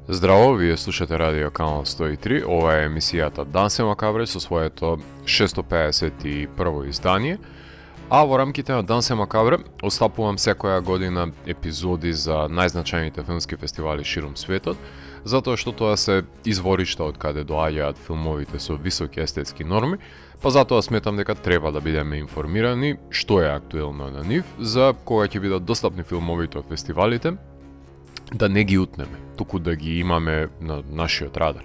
Здраво, вие слушате Радио Канал 103, ова е емисијата Дансе Макабре со своето 651 издание, а во рамките на Дансе Макабре остапувам секоја година епизоди за најзначајните филмски фестивали ширум светот, затоа што тоа се изворишта од каде доаѓаат филмовите со високи естетски норми, па затоа сметам дека треба да бидеме информирани што е актуелно на нив, за кога ќе бидат достапни филмовите од фестивалите, да не ги утнеме, туку да ги имаме на нашиот радар.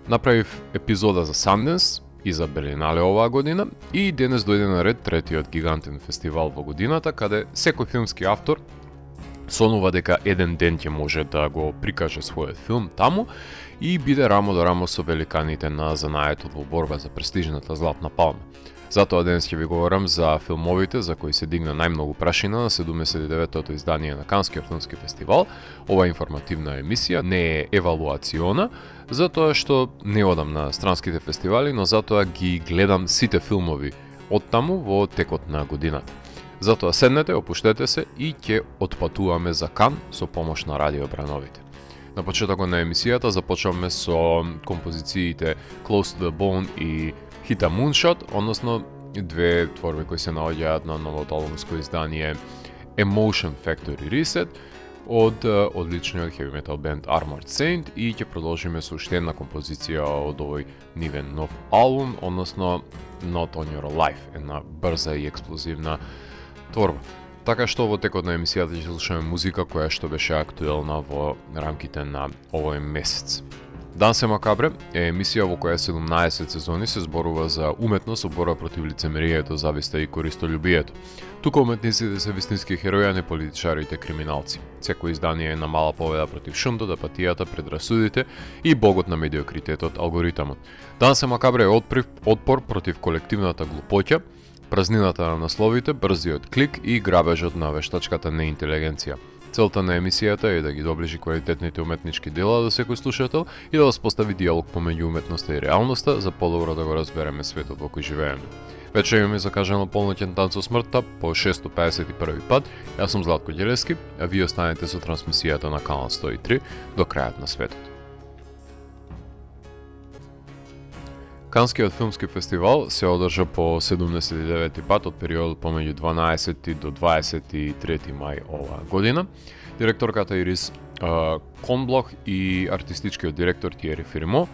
Направив епизода за Sundance и за Берлинале оваа година и денес дојде на ред третиот гигантен фестивал во годината, каде секој филмски автор сонува дека еден ден ќе може да го прикаже својот филм таму и биде рамо до рамо со великаните на занаетот во борба за престижната Златна палма. Затоа денес ќе ви говорам за филмовите за кои се дигна најмногу прашина на 79-тото издание на Канскиот филмски фестивал. Ова информативна емисија не е евалуациона, затоа што не одам на странските фестивали, но затоа ги гледам сите филмови од таму во текот на годината. Затоа седнете, опуштете се и ќе отпатуваме за Кан со помош на Радио Брановите. На почетокот на емисијата започваме со композициите Close to the Bone и Hit a Moonshot, односно две творби кои се наоѓаат на новото албумско издание Emotion Factory Reset од одличниот heavy metal бенд Armored Saint и ќе продолжиме со уште една композиција од овој нивен нов албум, односно Not on Your Life, една брза и експлозивна творба. Така што во текот на емисијата ќе слушаме музика која што беше актуелна во рамките на овој месец. Дансе Макабре е емисија во која 17 сезони се зборува за уметност, борба против лицемерието, зависта и користолюбието. Тука уметниците се вистински херои, а не политичарите криминалци. Секој издание е на мала победа против шумтот, апатијата, предрасудите и богот на медиокритетот, алгоритамот. Дансе Макабре е отпор против колективната глупоќа, празнината на насловите, брзиот клик и грабежот на вештачката неинтелигенција. Целта на емисијата е да ги доближи квалитетните уметнички дела до секој слушател и да воспостави диалог помеѓу уметноста и реалноста за подобро да го разбереме светот во кој живееме. Вече имаме закажано полноќен танц со смртта по 651 пат. Јас сум Златко Ѓелевски, а вие останете со трансмисијата на Канал 103 до крајот на светот. Канскиот филмски фестивал се одржа по 79 пат од периодот помеѓу 12 до 23 мај оваа година. Директорката Ирис Конблох и артистичкиот директор Тиери Фирмо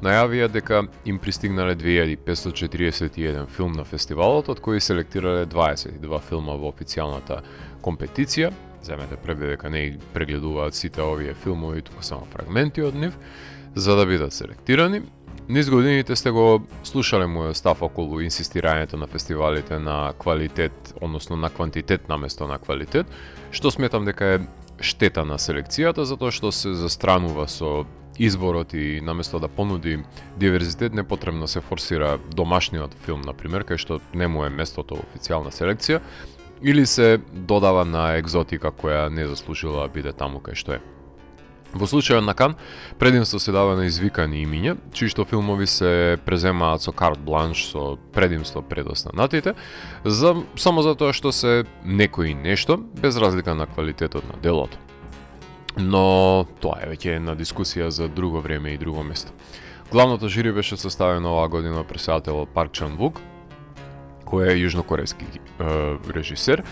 најавија дека им пристигнале 2541 филм на фестивалот, од кои селектирале 22 филма во официјалната компетиција. Земете пребе дека не прегледуваат сите овие филмови, туку само фрагменти од нив, за да бидат селектирани. Низ годините сте го слушале мојот став околу инсистирањето на фестивалите на квалитет, односно на квантитет наместо на квалитет, што сметам дека е штета на селекцијата, затоа што се застранува со изборот и наместо да понуди диверзитет, непотребно се форсира домашниот филм, например, кај што не му е местото во официјална селекција, или се додава на екзотика која не заслужила да биде таму кај што е. Во случајот на Кан, предимство се дава на извикани имиња, чии што филмови се преземаат со карт бланш, со предимство пред останатите, само затоа што се некои нешто, без разлика на квалитетот на делото. Но тоа е веќе една дискусија за друго време и друго место. Главното жири беше составено оваа година од преседателот Парк Чан Вук, кој е јужнокорејски режисер.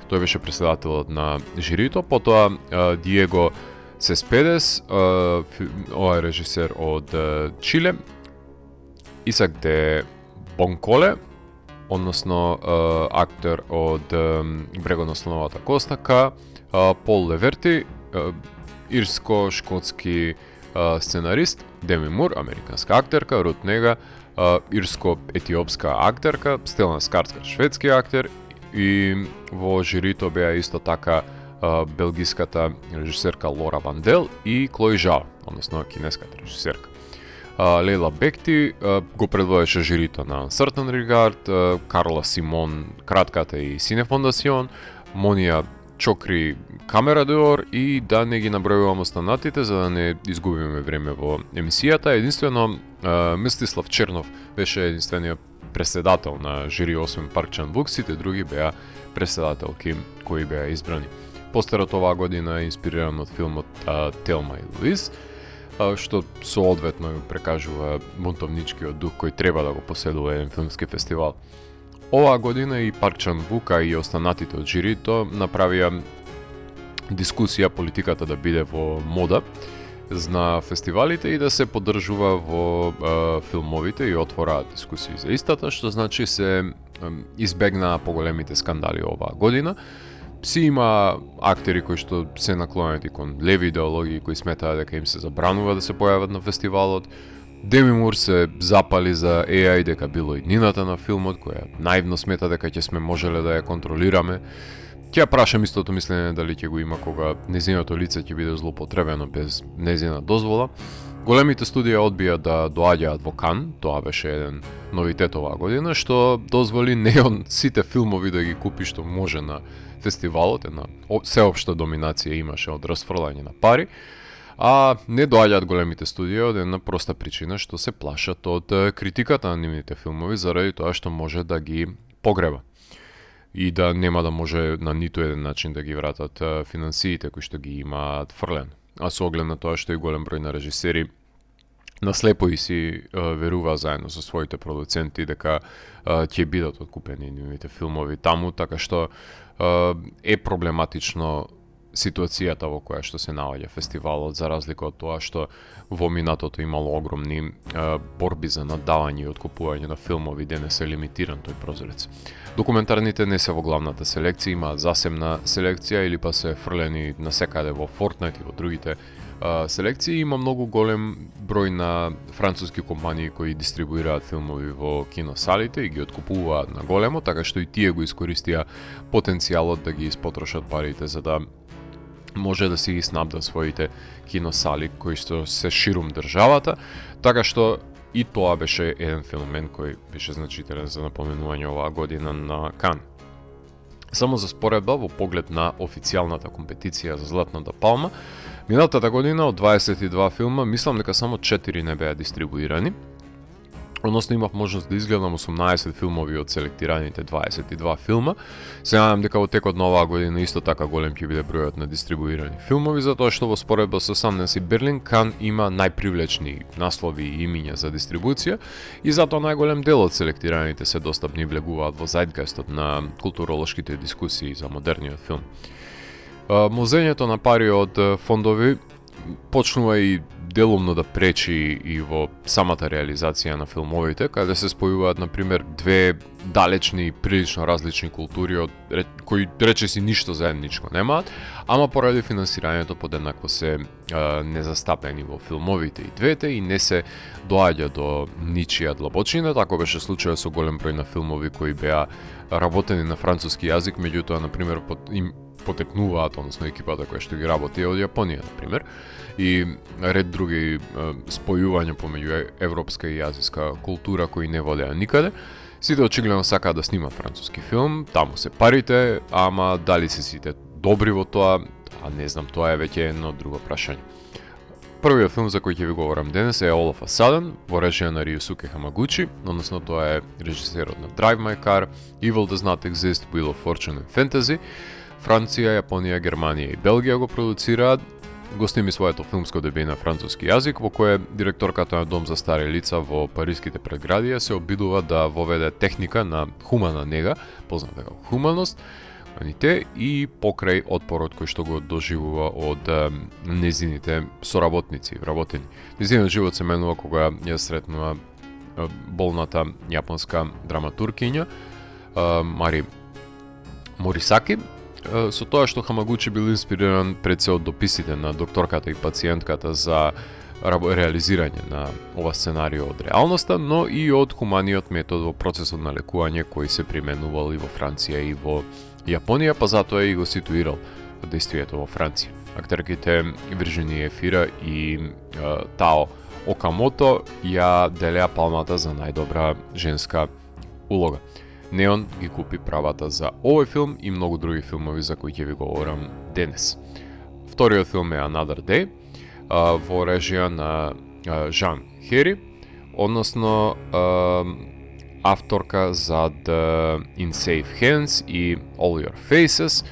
Тој беше преседателот на жирито, потоа Диего Сеспедес, ова е режисер од Чиле, Исак де Бонколе, односно актер од Брегот на слоновата коста, Пол Леверти, ирско-шкотски сценарист, Деми Мур, американска актерка, Рут Нега, ирско-етиопска актерка, Стелан Скарскар, шведски актер, и во жирито беа исто така белгиската режисерка Лора Вандел и Клои Жао, односно кинеската режисерка. Лейла Бекти го предводеше жирито на Uncertain Regard, Карла Симон кратката и Синефондасион, Монија Чокри Камера де Ор и да не ги набројувам останатите за да не изгубиме време во емисијата. Единствено Мстислав Чернов беше единствениот преседател на жири 8 Парк Чан Вук, сите други беа преседателки кои беа избрани. Постерот оваа година е инспириран од филмот Телма и Луиз што соодветно ја прекажува бунтовничкиот дух кој треба да го поседува еден филмски фестивал. Оваа година и Парк Чан-вук и останатите од жирито направија дискусија политиката да биде во мода на фестивалите и да се поддржува во филмовите и отвораат дискусии за истата, што значи се избегнаа поголемите скандали оваа година. Си има актери кои што се наклонети кон леви идеологии, кои сметаат дека им се забранува да се појават на фестивалот. Деми Мур се запали за AI дека било иднината на филмот, која наивно смета дека ќе сме можеле да ја контролираме. Ќе ја прашам истото мислење дали ќе го има кога незиното лице ќе биде злоупотребено без незина дозвола. Големите студии одбија да доаѓаат во Кан, тоа беше еден новитет оваа година, што дозволи не он сите филмови да ги купи што може на фестивалот, една сеопшта доминација имаше од расфрлање на пари, а не доаѓаат големите студии од една проста причина што се плашат од критиката на нивните филмови заради тоа што може да ги погреба и да нема да може на ниту еден начин да ги вратат финансиите кои што ги имаат фрлен. А со оглед на тоа што и голем број на режисери наслепо и си верува заедно со своите продуценти дека ќе бидат откупени нивните филмови таму, така што е проблематично ситуацијата во која што се наоѓа фестивалот, за разлика од тоа што во минатото имало огромни борби за наддавање и откупување на филмови, денес е лимитиран тој прозорец. Документарните не се во главната селекција, имаат засебна селекција или па се фрлени насекаде во Fortnite и во другите селекции. Има многу голем број на француски компании кои дистрибуираат филмови во киносалите и ги откупуваат на големо, така што и тие го искористија потенцијалот да ги испотрошат парите за да може да си ги снабдат своите киносали кои што се ширум државата, така што и тоа беше еден феномен кој беше значителен за напоменување оваа година на Кан. Само за споредба, во поглед на официјалната компетиција за Златната палма, минатата година од 22 филма, мислам дека само 4 не беа дистрибуирани. Односно имав можност да изгледам 18 филмови од селектираните 22 филма. Се надам дека во текот на оваа година исто така голем ќе биде бројот на дистрибуирани филмови, затоа што во споредба со Sundance и Берлин, Кан има најпривлечни наслови и имиња за дистрибуција и затоа најголем дел од селектираните се достапни и влегуваат во зајдгајстот на културолошките дискусии за модерниот филм. Мозењето на пари од фондови почнува и делумно да пречи и во самата реализација на филмовите, каде се спојуваат, например, две далечни и прилично различни култури кои речиси ништо заедничко немаат, ама поради финансирањето подеднакво се незастапени во филмовите и двете и не се доаѓа до ничија длабочина. Тако беше случајот со голем број на филмови кои беа работени на француски јазик, меѓутоа, например, им потекнуваат, односно екипата која што ги работи од Јапонија, например, и ред други спојувања помеѓу европска и азиска култура кои не водеа никаде. Сите очигледно сакаат да снимат француски филм, таму се парите, ама дали се сите добри во тоа, а не знам, тоа е веќе едно друго прашање. Првиот филм за кој ќе ви говорам денес е All of a Sudden, во режија на Рюсуке Хамагучи, односно тоа е режисерот на Drive My Car, Evil Does Not Exist, Wheel of Fortune and Fantasy. Франција, Јапонија, Германија и Белгија го продуцираат. Го сними своето филмско дебе на француски јазик, во кое директорката на дом за стари лица во париските предградија се обидува да воведе техника на хумана нега, позната како хуманост, и покрај отпорот кој што го доживува од незините соработници, вработени. Незиниот живот се менува кога ја сретнува болната јапонска драматуркиња Мари Морисаки, со тоа што Хамагучи бил инспириран пред се од дописите на докторката и пациентката за реализирање на ова сценарио од реалноста, но и од хуманиот метод во процесот на лекување кој се применувал и во Франција и во Јапонија, па затоа и го ситуирал действието во Франција. Актерките Вирџинија Ефира и Тао Окамото ја делеа палмата за најдобра женска улога. Неон ги купи правата за овој филм и многу други филмови за кои ќе ви говорам денес. Вториот филм е Another Day, во режија на Жан Хери, односно авторка зад In Safe Hands и All Your Faces,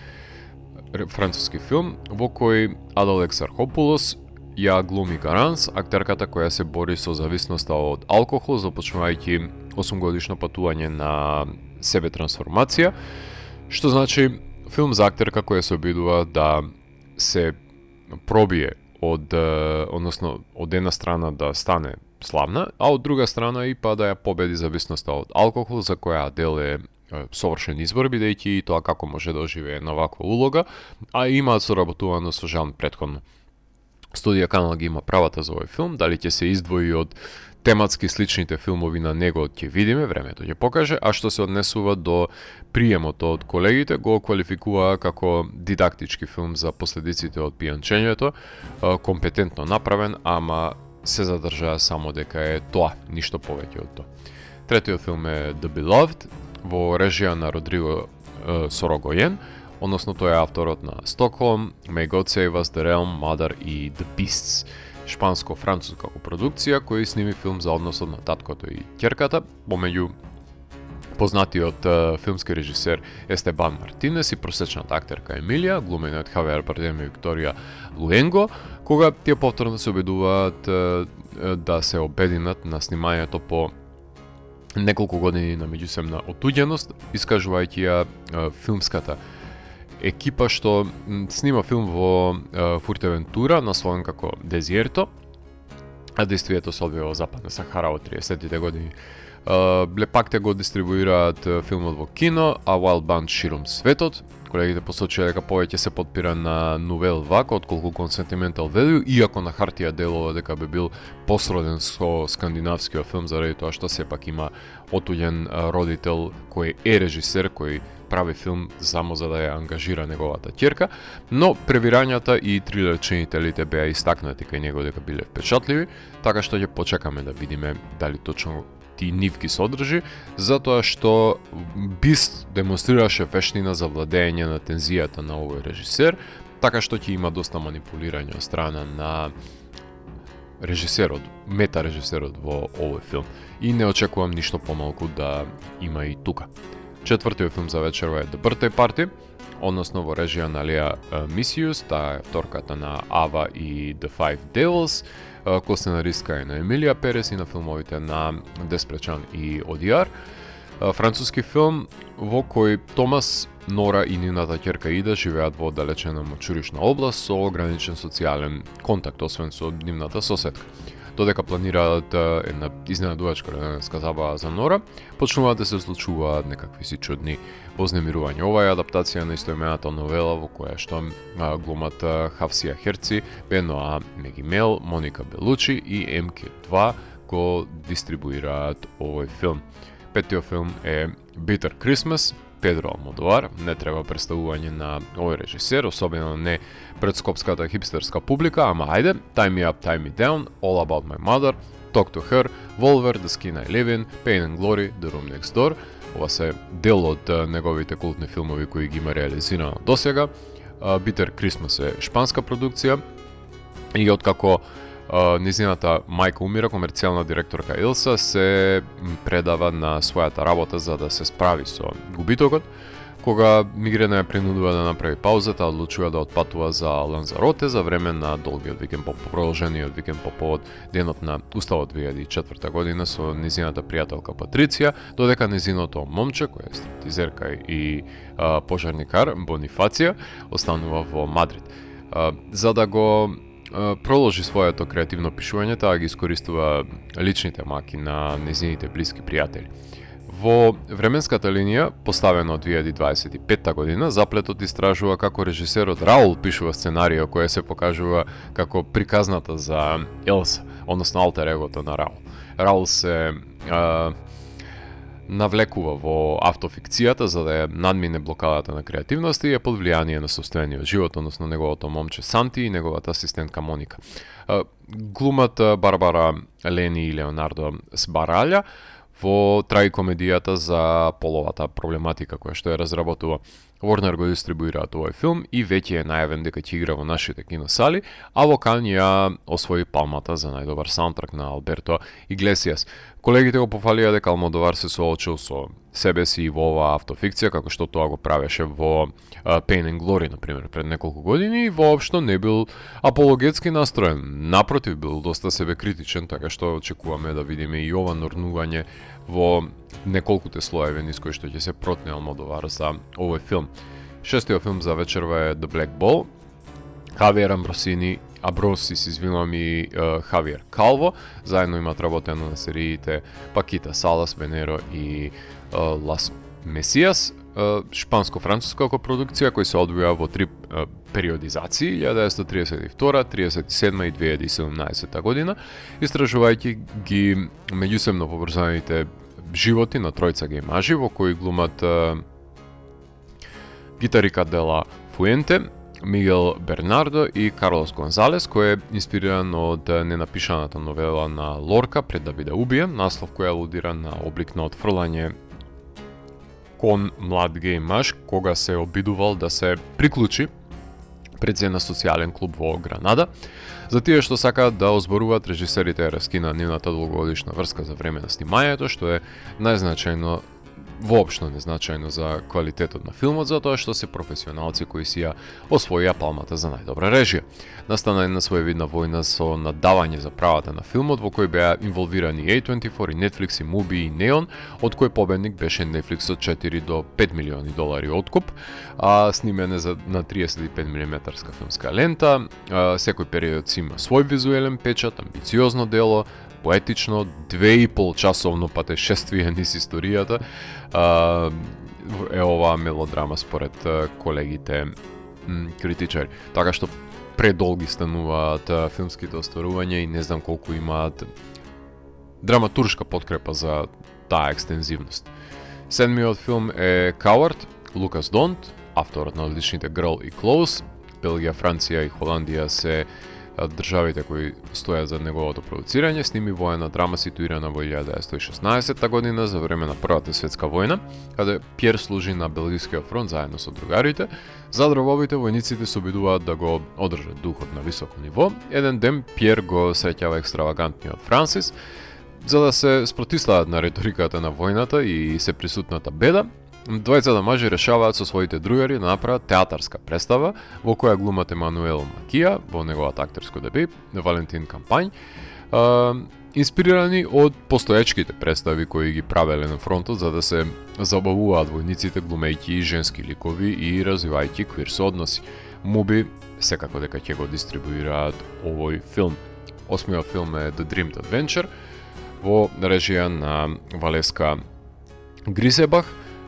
француски филм во кој Адал Ексархопулос ја глуми Гаранс, актерката која се бори со зависноста од алкохол, започнувајќи 8-годишно патување на себе трансформација, што значи филм за актерка која се обидува да се пробие од една страна да стане славна, а од друга страна и па да ја победи зависноста од алкохол, за која Адел е совршен избор, бидејќи и тоа како може да оживее на ваква улога, а имаат соработувано со Жан претходно. Студија Канал ги има правата за овој филм, дали ќе се издвои од тематски сличните филмови на него ќе видиме, времето ќе покаже, а што се однесува до приемот од колегите, го квалификуваа како дидактички филм за последиците од пијанчењето, компетентно направен, ама се задржаа само дека е тоа, ништо повеќе од тоа. Третиот филм е The Beloved, во режија на Родриго Сорогоен, односно тој е авторот на Stockholm, May God Save Us, The Realm, Mother и The Beasts, шпанско-француска копродукција, кој сними филм за односот на таткото и ќерката, помеѓу познатиот филмски режисер Естебан Мартинес и просечната актерка Емилија, глумена од Хавиер Бардем и Викторија Луенго, кога тие повторно се обидуваат да се обединат на снимањето по неколку години на меѓусебна отуѓеност, искажувајќи ја филмската екипа што снима филм во Фуртевентура, насловен како Дезиерто, а действието се одвива во Западна Сахара во 30-тите години. Пак те го дистрибуираат филмот во кино, а Wild Bunch широм светот. Колегите посочија дека повеќе се подпира на Nouvelle Vague отколку кон Sentimental Value, иако на хартија делува дека би бил посроден со скандинавскиот филм, заради тоа што сепак има отуѓен родител кој е режисер, кој прави филм само за да ја ангажира неговата ќерка, но превирањата и трилерченителите беа истакнати кај него дека биле впечатливи, така што ќе почекаме да видиме дали точно ти нив ги содржи, затоа што Бист демонстрираше вештина за владење на тензијата на овој режисер, така што ќе има доста манипулирање од страна на режисерот, мета режисерот во овој филм. И не очекувам ништо помалку да има и тука. Четвртиот филм за вечерва е The Birthday Party, односно во режија на Леа Мисиус, таа е вторката на Ава и The Five Devils, косценаристка е на Емилија Перес и на филмовите на Деспречан и Одиар. Француски филм во кој Томас, Нора и нивната ќерка Ида живеат во оддалечена мачуришна област со ограничен социјален контакт, освен со нивната соседка. Додека планираат една изненадувачка роденска забава за Нора, почнуваат да се случуваат некакви си чудни вознемирувања. Ова е адаптација на истоимената новела во која што глумат Хавсија Херци, Беноа Мегимел, Моника Белучи и МК2 го дистрибуираат овој филм. Петиот филм е Bitter Christmas, Педро Алмодовар. Не треба представување на овој режисер, особено не пред скопската хипстерска публика, ама ајде, Tie Me Up, Tie Me Down, All About My Mother, Talk to Her, Volver, The Skin I Live In, Pain and Glory, The Room Next Door. Ова се дел од неговите култни филмови кои ги има реализирано досега. Bitter Christmas е шпанска продукција и откако низината мајка умира, комерцијална директорка Илса се предава на својата работа за да се справи со губитокот. Кога Мигрена ја принудува да направи паузата, одлучува да отпатува за Ланзароте за време на долгиот викенд по продолжениот викенд по повод денот на Уставот 2004 година со низината пријателка Патриција, додека низиното момче, кој е стриптизерка и пожарникар, Бонифација, останува во Мадрид. За да го проложи своето креативно пишување, таа ги искористува личните маки на незините блиски пријатели. Во временската линија, поставена од 2025 година, заплетот истражува како режисерот Раул пишува сценарио кој се покажува како приказната за Елса, односно алтер егото на Раул. Раул се навлекува во автофикцијата за да ја надмине блокадата на креативноста и е под влијание на собствениот живот, односно неговото момче Санти и неговата асистентка Моника. Глумат Барбара Лени и Леонардо Сбараља во трагикомедијата за половата проблематика која што ја разработува. Warner го дистрибуираат овој филм и веќе е најавен дека ќе игра во нашите киносали, а во Кан ја освои палмата за најдобар саундтрак на Алберто Иглесиас. Колегите го пофалија дека Алмодовар се соочил со себе си и во оваа автофикција, како што тоа го правеше во Pain and Glory, например, пред неколку години, и воопшто не бил апологетски настроен. Напротив, бил доста себекритичен, така што очекуваме да видиме и ова норнување во неколкуте слоеви низ кои што ќе се протне Алмодовар за овој филм. Шестиот филм за вечерва е The Black Ball. Хавиер Абросис, извинувам, и Хавиер Калво заедно имат работено на сериите Пакита Салас, Венеро и Лас Месијас, шпанско-француска копродукција кој се одвија во три периодизации 1932, 37 и 2017 година, истражувајќи ги меѓусебно поврзаните животи на тројца геј мажи во кои глумат Гитарика Дела Фуенте, Мигел Бернардо и Карлос Гонзалес, кој е инспириран од ненапишаната новела на Лорка Пред да биде убиен, наслов кој алудира на облик на отфрлање кон млад геј маж кога се обидувал да се приклучи пред на социјален клуб во Гранада. За тие што сакаат да озборуваат, режисерите ја раскина нивната долгогодишна врска за време на снимањето, што е најзначајно, воопшто незначајно за квалитетот на филмот, затоа што се професионалци кои си ја освоија палмата за најдобра режија. Настана една своевидна војна со наддавање за правата на филмот, во кој беа инволвирани A24 и Netflix и Mubi и Neon, од кој победник беше Netflix од 4 до 5 милиони долари откуп, а снимене на 35 мм филмска лента. Секој период си има свој визуелен печат, амбициозно дело, поетично, 2,5 часовно патешествие низ историјата. Е оваа мелодрама според колегите критичари. Така што предолги стануваат филмските остварувања и не знам колку имаат драматуршка подкрепа за таа екстензивност. Седмиот филм е Coward, Лукас Донт, авторот на одличните Girl и Close. Белгија, Франција и Холандија се државите кои стојат за неговото продуцирање. Сними воена драма ситуирана во 1916 година за време на Првата светска војна, каде Пјер служи на белгискиот фронт заедно со другарите. За дробовите војниците се обидуваат да го одржат духот на високо ниво. Еден ден Пјер го среќава екстравагантниот Франсис, за да се спротивстават на риториката на војната и се присутната беда. Двајцата мажи решаваат со своите другари да направат театарска представа во која глумат Емануел Макија во неговата актерско деби, Валентин Кампањ, инспирирани од постоечките представи кои ги правеле на фронтот за да се забавуваат војниците глумејќи женски ликови и развивајќи квир соодноси. Mubi секако дека ќе го дистрибуираат овој филм. Осмиот филм е The Dreamed Adventure во режија на Валеска Грисебах.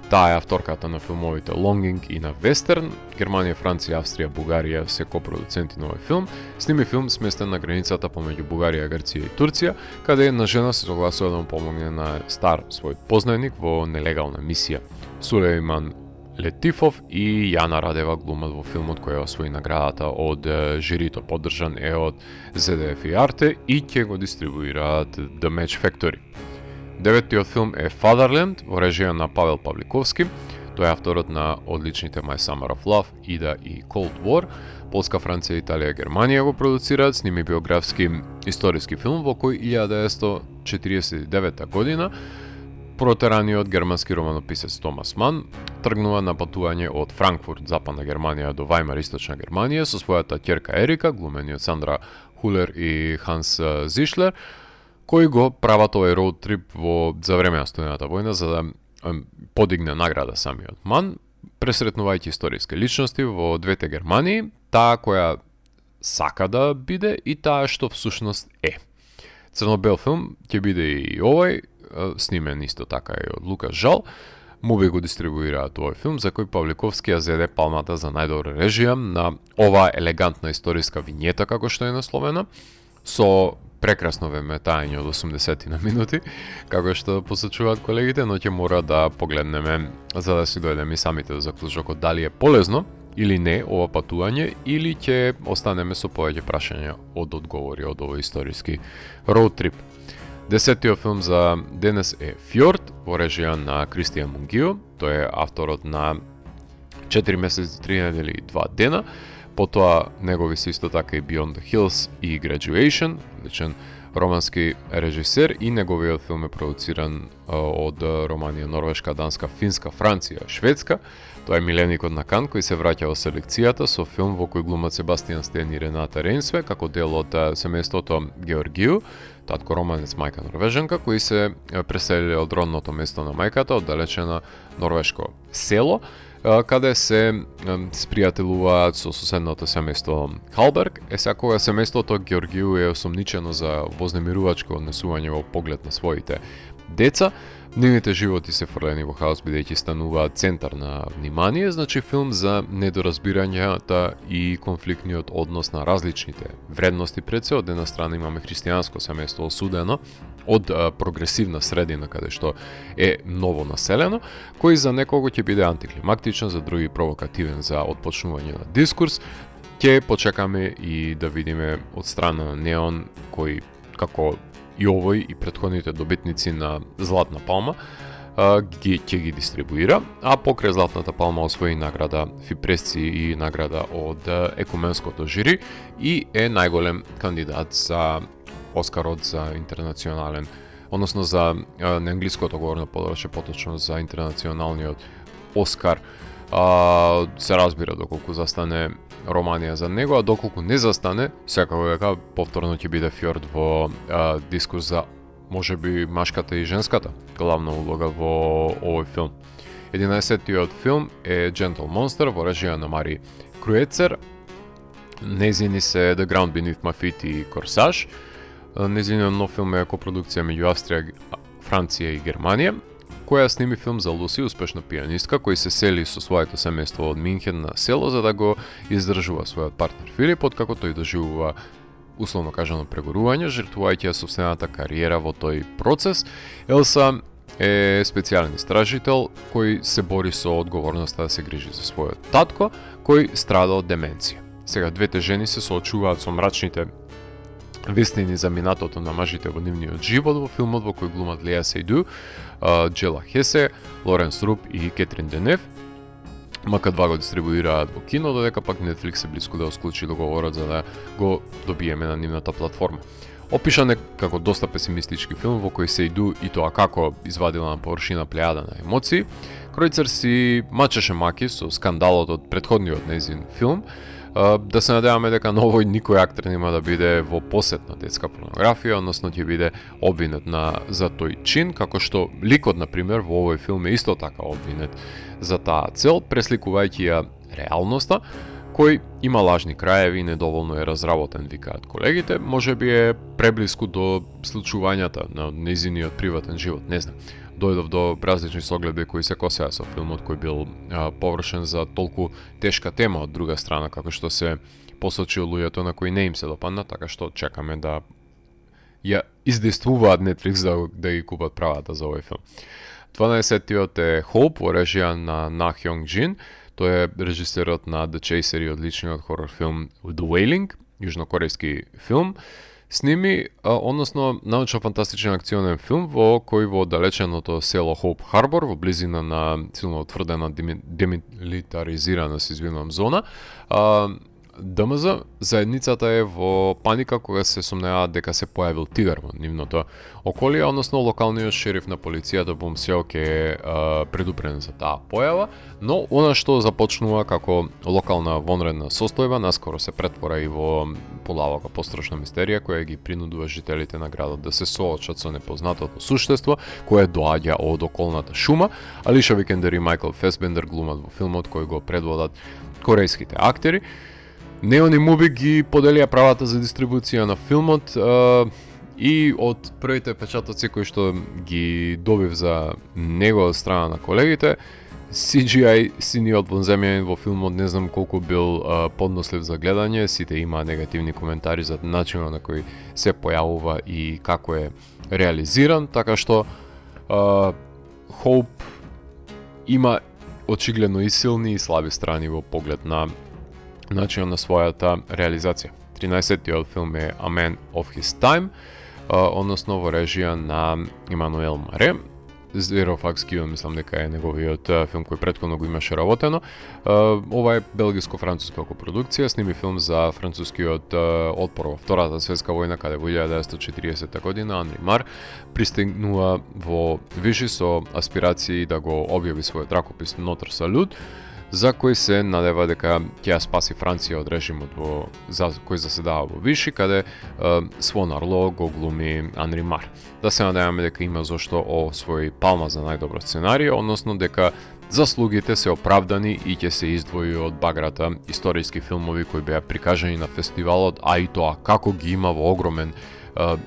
Таа е авторката на филмовите Longing и на Вестерн. Германија, Франција, Австрија, Бугарија се копродуценти на овој филм. Сними филм сместен на границата помеѓу Бугарија, Грција и Турција, каде една жена се согласува да му помогне на стар свој познаник во нелегална мисија. Сулејман Летифов и Јана Радева глумат во филмот кој освои наградата од жирито, поддржан е од ZDF и Арте и ќе го дистрибуираат The Match Factory. Деветиот филм е Fatherland во режија на Павел Павликовски. Тој е авторот на одличните My Summer of Love, Ида и Cold War. Полска, Франција, Италија, Германија го продуцираат. Сними биографски историски филм во кој 1949 година протераниот германски романописец Томас Ман тргнува на патување од Франкфурт, западна Германија, до Вајмар, источна Германија, со својата ќерка Ерика, глумени од Сандра Хулер и Ханс Зишлер, кои го прават овој роуд трип за време на студената војна за да подигне награда самиот Ман, пресретнувајќи историски личности во двете Германии, таа која сака да биде и таа што всушност е. Црно-бел филм ќе биде и овој, снимен исто така и од Лукас Жал. Mubi го дистрибуираат овој филм за кој Павликовски ја зеде палмата за најдобра режија на оваа елегантна историска винјета, како што е насловена, со прекрасно веметање од 80 на минути, како што посочуваат колегите, но ќе мора да погледнеме за да си дојдеме и самите до заклучокот дали е полезно или не ова патување, или ќе останеме со повеќе прашања од одговори од овој историски роуд трип. Десетиот филм за денес е Fjord во режија на Кристијан Мунгио. Тој е авторот на 4 месеци, 3 недели и 2 дена. Потоа негови се исто така и Beyond the Hills и Graduation, личен романски режисер, и неговиот филм е продуциран од Романија, Норвешка, Данска, Финска, Франција, Шведска. Тоа е Миленикот на Кан, кој се враќа во селекцијата со филм во кој глумат Себастијан Стен и Рената Рейнсве како дел од семејството Георгију, татко романец, мајка норвежанка, кои се преселиле од родното место на мајката, оддалечено норвешко село, каде се спријателуваат со соседното семејство Халберг. Сега кога семејството Георгију е осомничено за вознемирувачко однесување во поглед на своите деца, нивните животи се фрлени во хаос бидејќи стануваат центар на внимание, значи филм за недоразбирањата и конфликтниот однос на различните вредности пред се. Од една страна имаме христијанско семејство осудено од прогресивна средина каде што е ново населено, кој за некого ќе биде антиклимактичен, за други провокативен за отпочнување на дискурс. Ќе почекаме и да видиме од страна на Неон, кој како и овој и претходните добитници на Златна палма ќе ги дистрибуира, а покрај Златната палма освои награда Фипресци и награда од екуменското жири и е најголем кандидат за Оскарот за интернационален, односно за на англиското говорно подрачје, поточно за интернационалниот Оскар. Се разбира доколку застане Романија за него, а доколку не застане, секако дека повторно ќе биде Фјорд во дискус за можеби машката и женската главна улога во овој филм. 11-тиот филм е Gentle Monster во режија на Мари Круецер. Незини се The Ground Beneath My Feet и Корсаж. Незиниот нов филм е копродукција меѓу Австрија, Франција и Германија, која сними филм за Луси, успешна пианистка, кој се сели со своето семејство од Минхен на село за да го издржува својот партнер Филип, откако тој доживува условно кажано прегорување, жртвувајќи ја собствената кариера во тој процес. Елса е специјален истражител кој се бори со одговорноста да се грижи за својот татко, кој страда од деменција. Сега двете жени се соочуваат со мрачните вестини за минатото на мажите во нивниот живот во филмот во кој глумат Леа Сейду, Джела Хесе, Лоренс Руп и Кетрин Денев. МК2 го дистрибуираат во кино, додека пак Netflix се близко да склучи договорот за да го добиеме на нивната платформа. Опишан е како доста песимистички филм во кој Сейду и тоа како извадила на површина плејада на емоции. Кројцер си мачеше маки со скандалот од претходниот нејзин филм. Да се надеваме дека на овој никој актер нема да биде во посет на детска порнографија, односно ќе биде обвинет за тој чин, како што ликот, например, во овој филм е исто така обвинет за таа цел, пресликувајќи ја реалноста, кој има лажни краеви и недоволно е разработен, викаат колегите, можеби е преблиску до случувањата на нејзиниот приватен живот, не знам. Дојдов до различни согледи кои се косеа со филмот, кој бил површен за толку тешка тема од друга страна, како што се посочи луѓето на кои не им се допадна, така што чекаме да ја издействуваат Netflix да ги купат правата за овој филм. 12-тиот е Hope во режија на На Хјонг Джин. Тој е режисерот на The Chaser и одличниот хорор филм The Wailing, јужнокорејски филм. Сними, односно, научно-фантастичен акционен филм во кој во оддалеченото село Хоуп Харбор, во близина на силно утврдена демилитаризирана зона, ДМЗ, заедницата е во паника кога се сомневаат дека се појавил тигар во нивното околие, односно локалниот шериф на полицијата Бум Сеок е предупреден за таа појава, но она што започнува како локална вонредна состојба наскоро се претвора и во полавака пострашна мистерија која ги принудува жителите на градот да се соочат со непознатото суштество кое доаѓа од околната шума. Алиша Викендер и Майкл Фесбендер глумат во филмот кој го предводат корејските актери. Неон и Муби ги поделија правата за дистрибуција на филмот и од првите печатоци кои што ги добив за него од страна на колегите, CGI синиот вонземјанин во филмот не знам колку бил поднослив за гледање, сите има негативни коментари за начинот на кој се појавува и како е реализиран, така што Hope има очигледно и силни и слаби страни во поглед на начинот на својата реализација. 13-тиот филм е A Man of His Time, односно во режија на Имануел Маре. Zero Fox Kill, мислам дека е неговиот филм кој претходно го имаше работено. Ова е белгиско-француска копродукција, сними филм за францускиот отпор во Втората светска војна, каде во 1940 година Анри Мар пристигнува во Виши со аспирации да го објави својот ракопис Нотр Салют, за кој се надева дека ќе ја спаси Франција од режимот кој заседава во Виши, каде Свон Арло го глуми Анри Мар. Да се надеваме дека има зошто освои Палма за најдобро сценарија, односно дека заслугите се оправдани и ќе се издвои од баграта историски филмови кои беа прикажани на фестивалот, а и тоа како ги има во огромен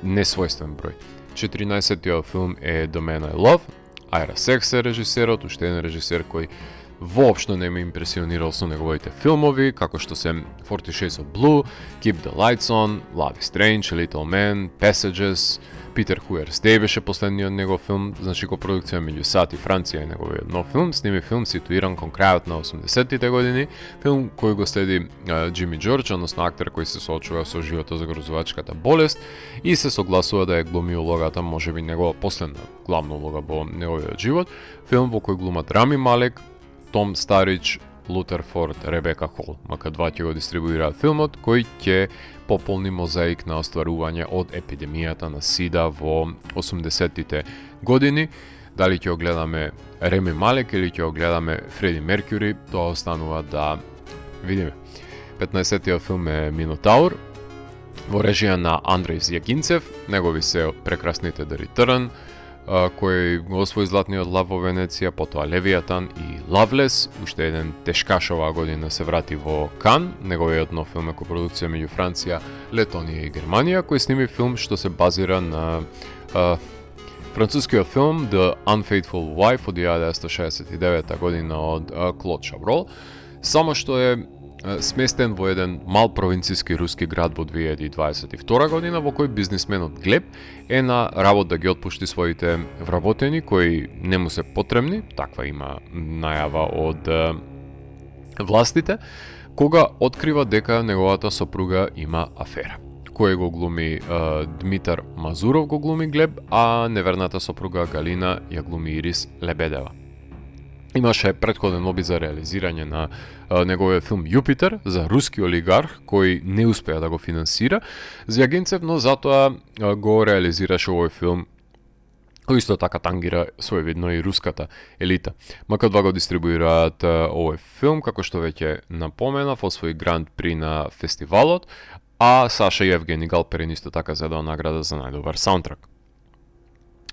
несвојствен број. 14-тиот филм е The Man I Love, Ira Sachs е режисерот, уште еден режисер кој воопшто не ме импресионирал со неговите филмови, како што се 40 Shades of Blue, Keep the Lights On, Love is Strange, A Little Man, Passages, Peter Weir's Day беше последниот негов филм, значи копродукција меѓу САД и Франција е неговиот нов филм, сними филм ситуиран кон крајот на 80-тите години, филм кој го следи Џими Џорџ, односно актер кој се соочува со животозагрозувачката болест и се согласува да ја глуми улогата, можеби негова последна главна улога во неговиот живот, филм во кој глумат Рами Малек, Том Старич, Лутер Форд, Ребека Хол. МК2 ќе го дистрибуираат филмот, кој ќе пополни мозаик на остварување од епидемијата на СИДА во 80-тите години. Дали ќе огледаме Реми Малек или ќе огледаме Фреди Меркјури, тоа останува да видиме. 15-тиот филм е Минотаур, во режија на Андреј Зјагинцев, негови се прекрасните The Return, кој го освои златниот лав во Венеција, потоа Левијатан и Лавлес, уште еден тешкаш оваа година се врати во Кан, неговиот нов филм е копродукција меѓу Франција, Летонија и Германија, кој сними филм што се базира на францускиот филм The Unfaithful Wife од 1969 година од Клод Шаврол, само што е сместен во еден мал провинцијски руски град во 2022 година, во кој бизнисменот Глеб е на работ да ги отпушти своите вработени кои не му се потребни, таква има најава од властите, кога открива дека неговата сопруга има афера. Кој го глуми Дмитар Мазуров го глуми Глеб, а неверната сопруга Галина ја глуми Ирис Лебедева. Имаше претходен обид за реализирање на неговиот филм Јупитер за руски олигарх кој не успеа да го финансира Зјагинцев, но затоа го реализираше овој филм кој исто така тангира своевидно и руската елита. МК2 го дистрибуираат овој филм, како што веќе напоменав, освои Гранд При на фестивалот, а Саша и Евгени Галперин исто така зедоа награда за најдобар саундтрак.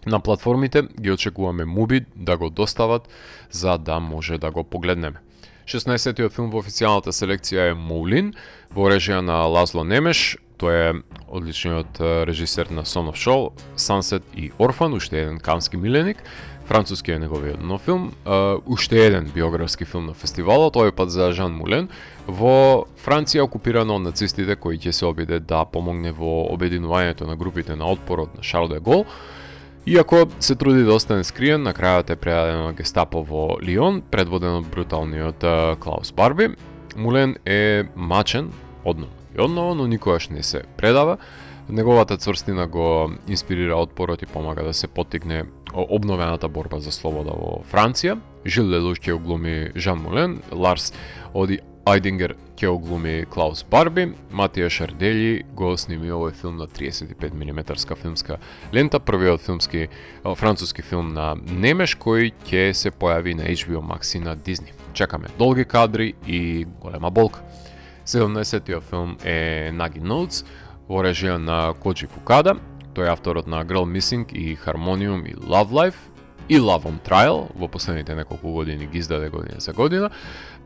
На платформите ги очекуваме Муби да го достават за да може да го погледнеме. 16-тиот филм во официјалната селекција е Моулин, во режија на Лазло Немеш, тој е одличниот режисер на Son of Show, Sunset и Орфан, уште еден кански миленик. Француски е неговиот нов филм, уште еден биографски филм на фестивалот, овој пат за Жан Мулен, во Франција окупирана од нацистите кои ќе се обиде да помогне во обединувањето на групите на отпорот на Шарл де Гол. Иако се труди да остане скриен, на крајот е предаден на Гестапо во Лион, предводен од бруталниот Клаус Барби. Мулен е мачен одново и одново, но никогаш не се предава. Неговата цврстина го инспирира отпорот и помага да се поттикне обновената борба за слобода во Франција. Жил Лелуш ќе оглуми Жан Мулен, Ларс Оди Айдингер ќе оглуми Клаус Барби, Матија Шардели го сними овој филм на 35 мм филмска лента, првиот француски филм на Немеш кој ќе се појави на HBO Max и на Disney. Чекаме долги кадри и голема болка. 17-тиот филм е Наги Notes, во режија на Коджи Фукада, тој е авторот на Girl Missing и Harmonium и Love Life и Love on Trial, во последните неколку години ги издаде година за година.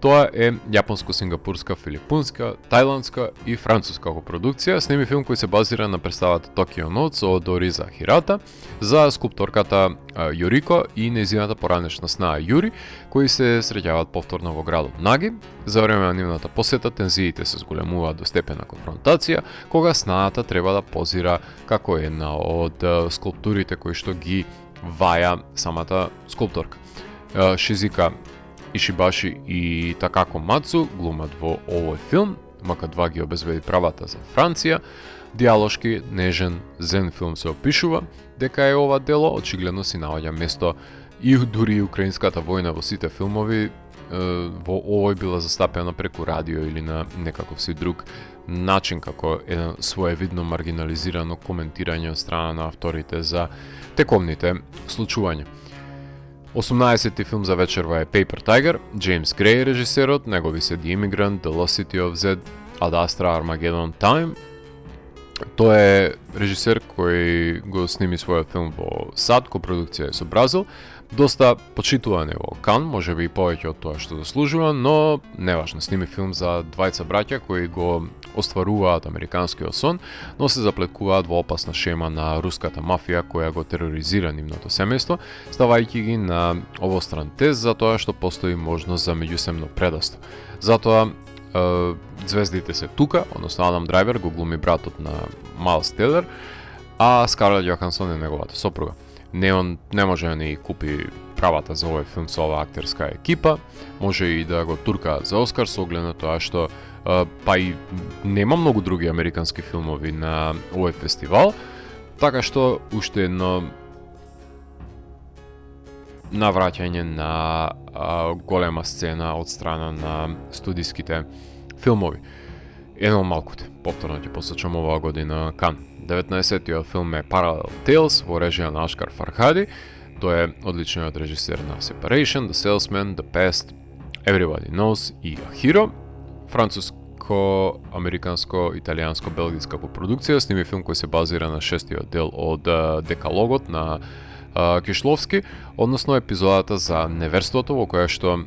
Тоа е јапонско-сингапурска, филипинска, тајландска и француска копродукција. Сними филм кој се базира на представата Tokyo Notes од Ориза Хирата за скулпторката Јурико и нејзината поранешна снаа Јури, кои се среќаваат повторно во градот Наги. За време на нивната посета тензиите се зголемуваат до степен на конфронтација, кога снаата треба да позира како една од скулптурите кои што ги ваја самата скулпторка. Шизика Ишибаши и Такако Мацу глумат во овој филм, МК2 ги обезбеди правата за Франција. диалошки, нежен, зен филм се опишува, дека е ова дело, очигледно си наоѓа место и дури и украинската војна во сите филмови, во овој била застапена преку радио или на некаков си друг начин, како едно своевидно маргинализирано коментирање од страна на авторите за тековните случувања. 18-ти филм за вечерва е Paper Tiger, Джеймс Греј режисерот, негови се The Immigrant, The Lost City of Z, Ad Astra, Armageddon Time. Тој е режисер кој го сними својот филм во САД, копродукција со Бразил. Доста почитуван е во Кан, можеби и повеќе од тоа што заслужува, но неважно, сними филм за двајца браќа кои го остваруваат американскиот сон, но се заплеткуваат во опасна шема на руската мафија која го тероризира нивното семејство, ставајќи ги на обостран тест за тоа што постои можност за меѓусемно предавство. Затоа звездите се тука, односно Адам Драйвер го глуми братот на Майлс Телер, а Скарлет Јохансон е неговата сопруга. Неон не може да ни купи правата за овој филм со оваа актерска екипа, може и да го туркаат за Оскар со оглед на тоа што па и нема многу други американски филмови на овој фестивал, така што уште едно навраќање на голема сцена од страна на студиските филмови. Едно од малкуте, повторно ќе посочам оваа година Кан. 19-тиот филм е Parallel Tales во режија на Ашкар Фархади. Тој е одличниот режисер на Separation, The Salesman, The Pest, Everybody Knows и A Hero. Француско, американско, италијанско, белгиска копродукција, сними филм кој се базира на 6-тиот дел од Декалогот на Кишловски, односно епизодата за неверството во која што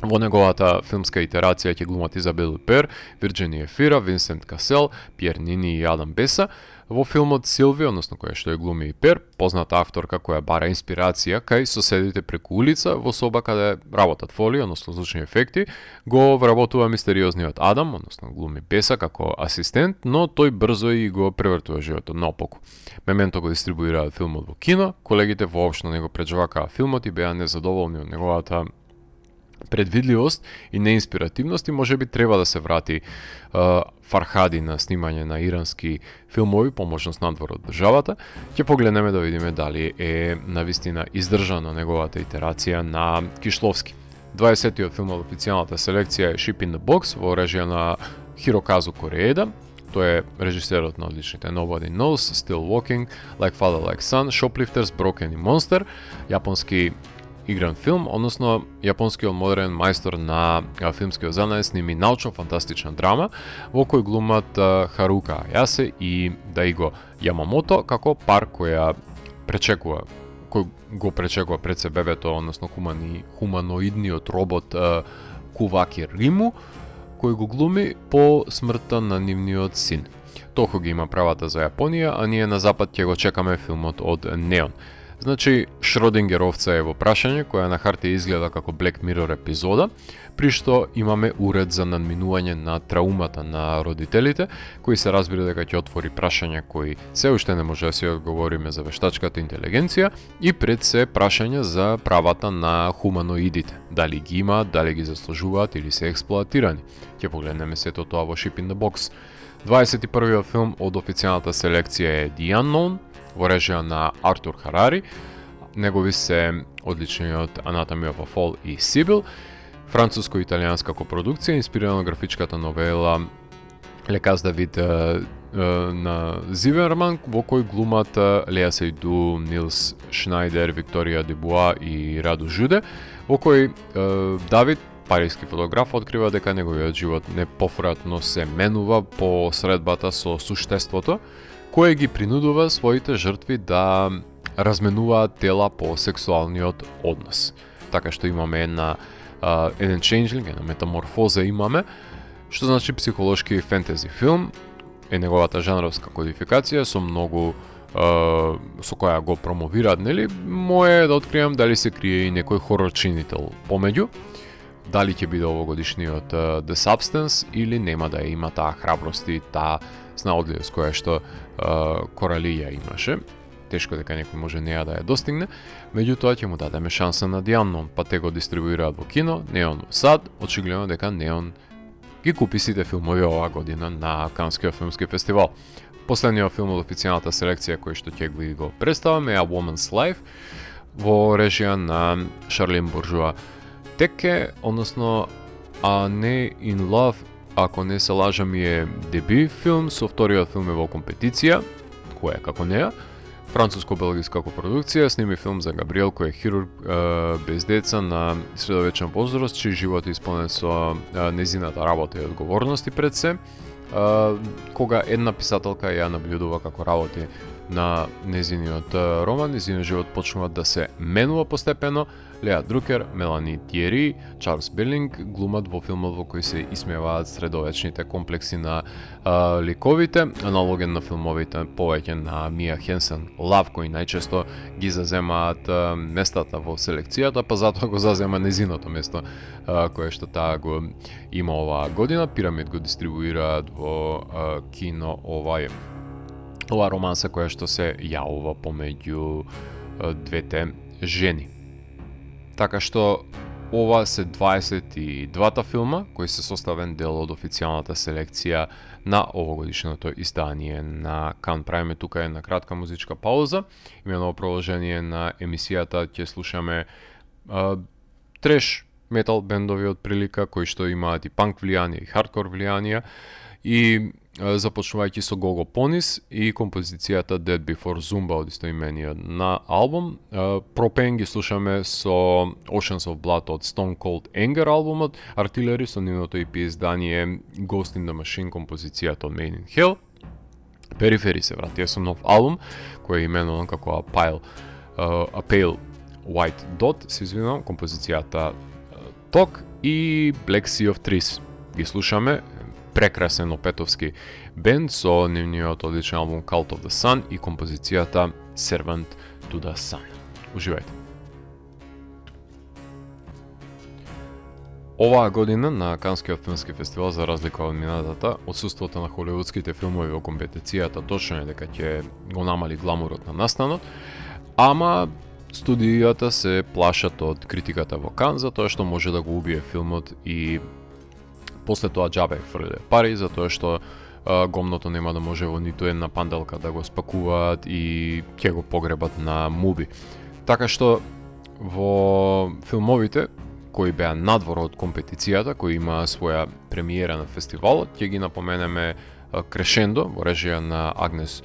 во неговата филмска итерација ќе глумат Изабел Пер, Вирџинија Фира, Винсент Касел, Пиер Нини и Адам Беса. Во филмот Силви, односно која што ја глуми и Пер, позната авторка која бара инспирација кај соседите преку улица во соба каде работат фоли, односно звучни ефекти, го вработува мистериозниот Адам, односно глуми Беса како асистент, но тој брзо и го превртува животот наопаку. Мементо го дистрибуираат филмот во кино, колегите воопшто не го преджвакаа филмот и беа незадоволни од неговата предвидливост и неинспиративност и можеби треба да се врати Фархади на снимање на ирански филмови по можност надвор од државата. Ќе погледнеме да видиме дали е навистина издржана неговата итерација на Кишловски. 20-тиот филм од официјалната селекција е Ship in the Box во режија на Хироказу Корееда. Тој е режисерот на одличните Nobody Knows, Still Walking, Like Father Like Son, Shoplifters, Broken и Monster, јапонски игран филм, односно јапонскиот модерен мајстор на филмскиот занаед сними научно-фантастична драма во кој глумат Харука Аясе и Даиго Јамамото како пар кој го пречекува пред се бебето, односно хуманоидниот робот Куваки Риму, кој го глуми по смртта на нивниот син. Толку ги има правата за Јапонија, а ние на запад ќе го чекаме филмот од Неон. Значи, Шродингер овца е во прашање, која на хартија изгледа како Black Mirror епизода, при што имаме уред за надминување на траумата на родителите, кои се разбира дека ќе отвори прашања кои се уште не може да си одговориме за вештачката интелигенција и пред се прашања за правата на хуманоидите, дали ги има, дали ги заслужуваат или се експлоатирани. Ќе погледнеме сето тоа во Ship in the Box. 21-виот филм од официјалната селекција е The Unknown, во режија на Артур Харари, негови се одличниот Anatomy of a Fall и Сибил, француско-италијанска копродукција, инспирирана графичката новела Лекас Давид на Зиверман, во кој глумат Леа Сейду, Нилс Шнајдер, Викторија Дебуа и Раду Жуде, во кој Давид, париски фотограф, открива дека неговиот живот непофратно се менува по средбата со суштеството, кој ги принудува своите жртви да разменуваат тела по сексуалниот однос. Така што имаме еден ченджлинг, една метаморфоза имаме, што значи психолошки фентези филм, е неговата жанровска кодификација со многу со која го промовираат, нели? Мое да откријам дали се крие и некој хорор чинител помеѓу, дали ќе биде овогодишниот The Substance или нема да има таа храброст и таа снаодливост која што Коралија имаше. Тешко дека некој може неа да ја достигне, меѓутоа ќе му дадеме шанса на The Unknown, па те го дистрибуираат во кино, Неон во САД, очигледно дека Неон ги купи сите филмови оваа година на Канскиот филмски фестивал. Последниот филм од официјалната селекција кој што ќе го представаме е A Woman's Life во режија на Шарлин Буржуа. Теке, односно A Ne in Love, ако не се лажам, е дебют филм, со вториот филм е во компетиција, која е како неа, француско-белгиска копродукција, сними филм за Габриел кој е хирург без деца на средовечен возраст, чиј живот е исполнен со незината работа и одговорности пред се, кога една писателка ја наблюдува како работи на незиниот роман, незиниот живот почнува да се менува постепено. Леа Друкер, Мелани Тиери, Чарлс Белинг глумат во филмот во кој се исмеваат средовечните комплекси на ликовите, аналоген на филмовите повеќе на Мија Хенсен Лав, кои најчесто ги заземаат местата во селекцијата, па затоа го зазема незиното место кое што таа го има оваа година. Пирамид го дистрибуираат во кино ова романса која што се јавува помеѓу двете жени. Така што ова се 22-та филма кои се составен дел од официјалната селекција на овогодишното издание на Кан. Правиме тука една кратка музичка пауза. Имено продолжение на емисијата ќе слушаме треш метал бендови од прилика кои што имаат и панк влијание и хардкор влијание, и започнувајќи со Гого Понис и композицијата Dead Before Zumba од истоимениот на албум. Пропен ги слушаме со Oceans of Blood од Stone Cold Anger албумот, Artillery со нивното EP издание Ghost in the Machine композицијата од Made in Hell. Перифери се вратија со нов албум кој е именуван како A Pale White Dot, се извинувам, композицијата Talk и Black Sea of Trees. Ги слушаме прекрасен опетовски бенд со нивниот одличен албум Cult of the Sun и композицијата Servant to the Sun. Уживајте. Оваа година на Канскиот филмски фестивал, за разлика од минатата, отсуството на холивудските филмови во компетицијата точно е дека ќе го намали гламурот на настанот, ама студијата се плашат од критиката во Кан, затоа што може да го убие филмот и после тоа џабе фрле пари, затоа што гомното нема да може во ниту една панделка да го спакуваат и ќе го погребат на муби. Така што во филмовите кои беа надвор од компетицијата, кои има своја премиера на фестивалот, ќе ги напоменеме Крешендо во режија на Агнес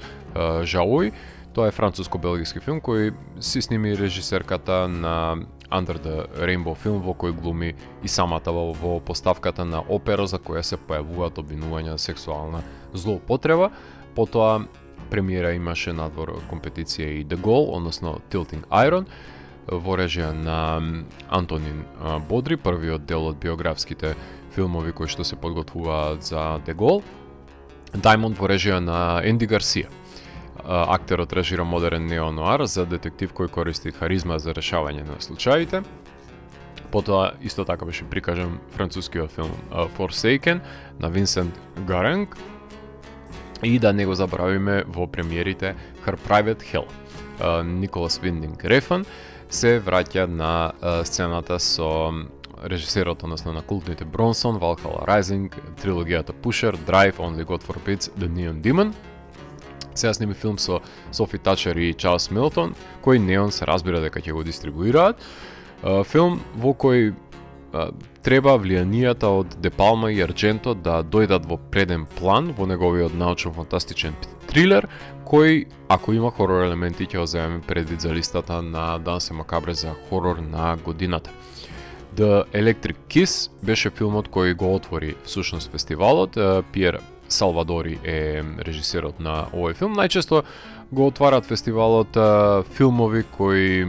Жауи. Тоа е француско-белгиски филм кој си сними режисерката на Under the Rainbow филм, во кој глуми и самата во поставката на опера за која се појавуваат обвинувања за сексуална злоупотреба. Потоа премиера имаше надвор од компетиција и The Goal, односно Tilting Iron, во режија на Антонин Бодри, првиот дел од биографските филмови кои што се подготвуваат за The Goal. Diamond во режија на Енди Гарсија. Актерот режира модерен неонуар за детектив кој користи харизма за решавање на случаите. Потоа исто така беше прикажан францускиот филм Forsaken на Винсент Гаренг. И да не го забравиме во премиерите Her Private Hell. Николас Виндинг Рефан се враќа на сцената со режисерот, односно на култните Бронсон, Valhalla Rising, трилогијата Pusher, Drive, Only God Forbids, The Neon Demon. Сега сними филм со Софи Тачер и Чарлс Милтон, кој Неон се разбира дека ќе го дистрибуираат. Филм во кој треба влијанијата од Де Палма и Ардженто да дојдат во преден план во неговиот научно-фантастичен трилер, кој, ако има хорор елементи, ќе го земеме предвид за листата на Дансе Макабре за хорор на годината. The Electric Kiss беше филмот кој го отвори всушност фестивалот. Пиер Салвадори е режисерот на овој филм. Најчесто го отварат фестивалот филмови кои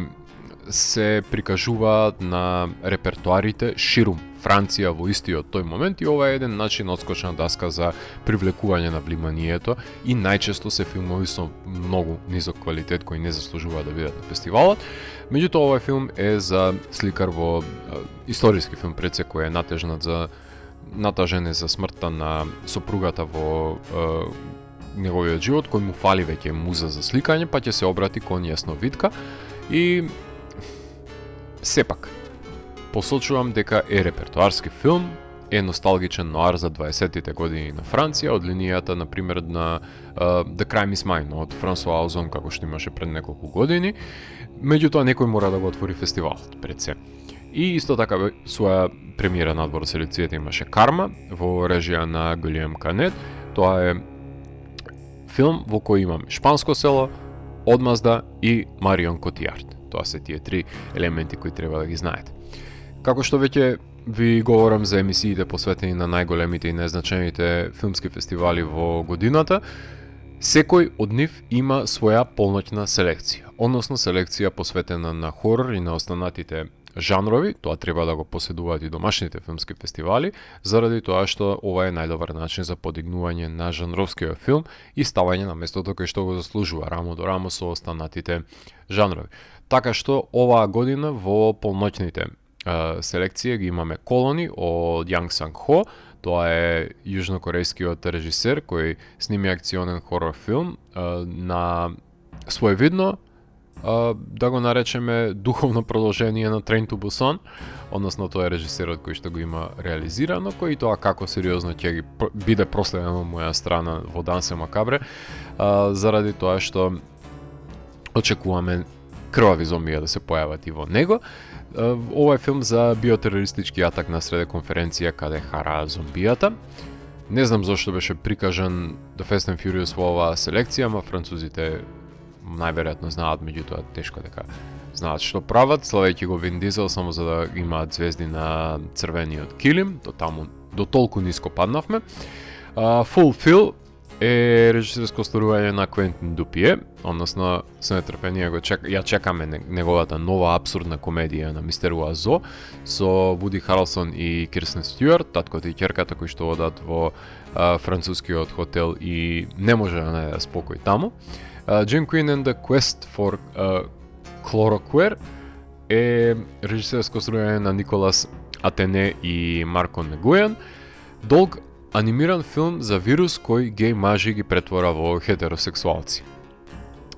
се прикажуваат на репертуарите ширум Франција во истиот тој момент, и ова е еден начин одскочна даска за привлекување на вниманието, и најчесто се филмови со многу низок квалитет кои не заслужуваат да бидат на фестивалот. Меѓутоа овој филм е за сликар во историски филм, пред се кој е натажен за смртта на сопругата во неговиот живот, кој му фали веќе муза за сликање, па ќе се обрати кон јасновидка. И сепак посочувам дека е репертуарски филм, е носталгичен ноар за 20-тите години на Франција, од линијата, например, на The Crime is Mine од Франсуа Озон, како што имаше пред неколку години. Меѓутоа, некој мора да го отвори фестивалот пред се. И исто така своја премиера надвор од селекцијата имаше Карма во режија на Гулием Канет. Тоа е филм во кој имаме Шпанско село, Одмазда и Марион Котијард. Тоа се тие три елементи кои треба да ги знаете. Како што веќе ви говорам за емисиите посветени на најголемите и најзначајните филмски фестивали во годината, секој од нив има своја полноќна селекција, односно селекција посветена на хорор и на останатите жанрови. Тоа треба да го поседуваат и домашните филмски фестивали, заради тоа што ова е најдобар начин за подигнување на жанровскиот филм и ставање на местото кај што го заслужува, рамо до рамо со останатите жанрови. Така што оваа година во полноќните селекција ги имаме Колони од Јанг Санг Хо. Тоа е јужнокорејскиот режисер кој сними акционен хорор филм на своевидно, да го наречеме, духовно продолжение на Train to Busan, односно тоа е режисерот кој што го има реализирано, кој и тоа како сериозно ќе ги биде проследено од моја страна во Дансе Макабре, заради тоа што очекуваме крвави зомбија да се појават и во него. Ова е филм за биотерористички атак на среде конференција каде хара зомбијата. Не знам зошто беше прикажан The Fast and Furious во оваа селекција, ама французите најверојатно знаат, меѓутоа тешко дека знаат што прават, славејќи го Вин Дизел само за да имаат звезди на црвениот килим, до толку ниско паднавме. Fulfill е режисерско остварување на Квентин Дупие, односно со нетрпение ја чекаме неговата нова абсурдна комедија на Мистер Уазо со Вуди Харелсон и Кирстен Стюарт, таткото и ќерката кои што одат во францускиот хотел и не може да најде спокој таму. Jim Queen and the Quest for Chloroquine е режисерско остварување на Николас Атене и Марко Негујан. Долг анимиран филм за вирус кој геј мажи ги претвора во хетеросексуалци.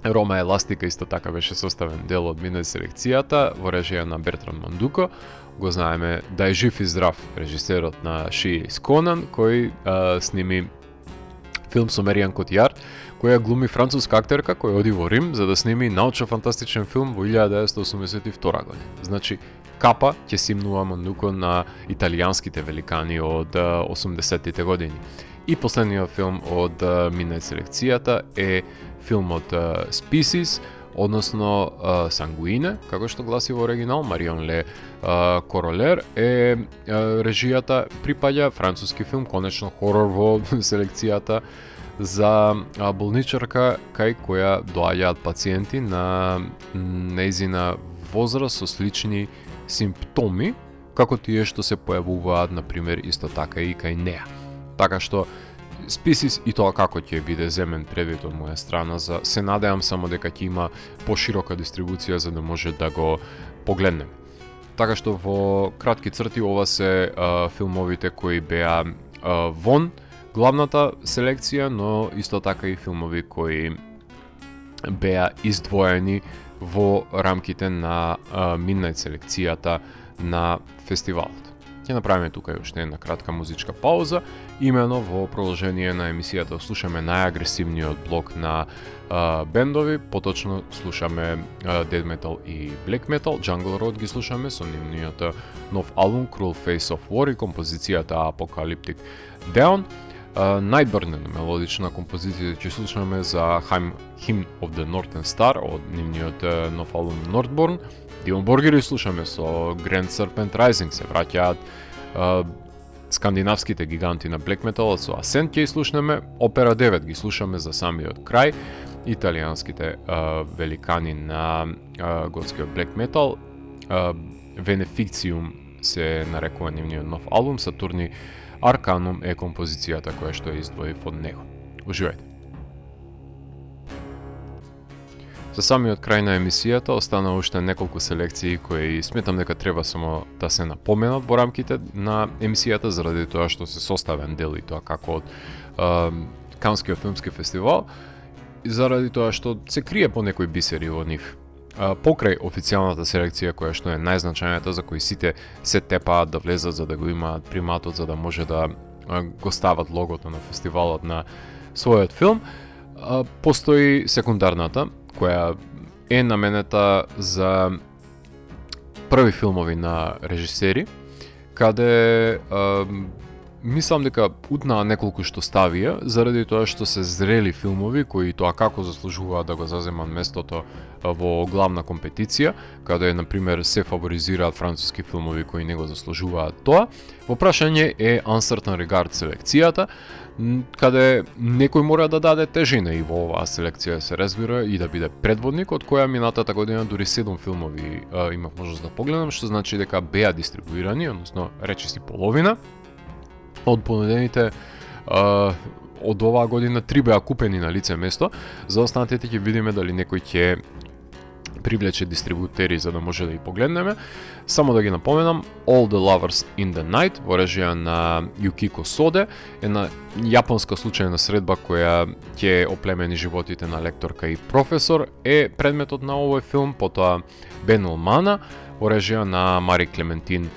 Рома Еластика исто така беше составен дел од мине селекцијата во режија на Бертран Мандуко. Го знаеме да е жив и здрав режисерот на She is Conan, кој сними филм со Марион Котијард, која глуми француска актерка која оди во Рим за да сними научно-фантастичен филм во 1982 година. Значи, капа ќе симнува Мандуко на италијанските великани од 80-тите години. И последниот филм од мине селекцијата е филмот Species, односно Сангуине, како што гласи во оригинал. Марион Ле Королер е режијата, припаѓа француски филм, конечно хорор во селекцијата за болничарка кај која доаѓаат пациенти на нејзина возраст со слични симптоми, како тие што се појавуваат, например, исто така и кај неа. Така што Species и тоа како ќе биде земен предвид од моја страна, се надевам само дека ќе има поширока дистрибуција за да може да го погледнем. Така што во кратки црти ова се филмовите кои беа вон главната селекција, но исто така и филмови кои беа издвоени во рамките на Midnight селекцијата на фестивалот. Ќе направиме тука уште една кратка музичка пауза, имено во продолжение на емисијата слушаме најагресивниот блок на бендови, поточно слушаме Death Metal и Black Metal. Jungle Road ги слушаме со нивниот нов албум Cruel Face of War и композицијата Apocalyptic Down. Најбрна мелодична композиција ќе слушаме за Hymn of the Northern Star од нивниот нов албум Northborn. Dimmu Borgir слушаме со Grand Serpent Rising, се враќаат скандинавските гиганти на Black Metal, со Ascent ќе слушнеме, Opera 9 ги слушаме за самиот крај, италијанските великани на готскиот Black Metal, Beneficium се нарекува нивниот нов албум, Saturni Arcanum е композицијата која што ја издвоив од него. Уживајте! За самиот крај на емисијата остана уште неколку селекции кои сметам дека треба само да се напоменат во рамките на емисијата, заради тоа што се составен дел и тоа како од Канскиот филмски фестивал, и заради тоа што се крие по некои бисери во нив. покрај официјалната селекција која што е најзначајната за кој сите се тепаат да влезат за да го имаат приматот за да може да го стават логото на фестивалот на својот филм, постои секундарната која е наменета за први филмови на режисери, каде мислам дека утнаа неколку што ставија, заради тоа што се зрели филмови кои тоа како заслужуваат да го заземат местото во главна компетиција, каде на пример се фаворизираат француски филмови кои не го заслужуваат тоа. Во прашање е Uncertain Regard селекцијата, каде некој мора да даде тежина и во оваа селекција се разбира и да биде предводник, од која минатата година дури 7 филмови имав можност да погледам, што значи дека беа дистрибуирани, односно речиси половина. Од понудените од оваа година 3 беа купени на лице место, за останатите ќе видиме дали некој ќе привлече дистрибутери за да може да ги погледнеме. Само да ги напоменам, All the Lovers in the Night во режија на Юкико Соде, една јапонска случајна средба која ќе оплемени животите на лекторка и професор, е предметот на овој филм. Потоа Бен Олмана во режија на Мари Клементин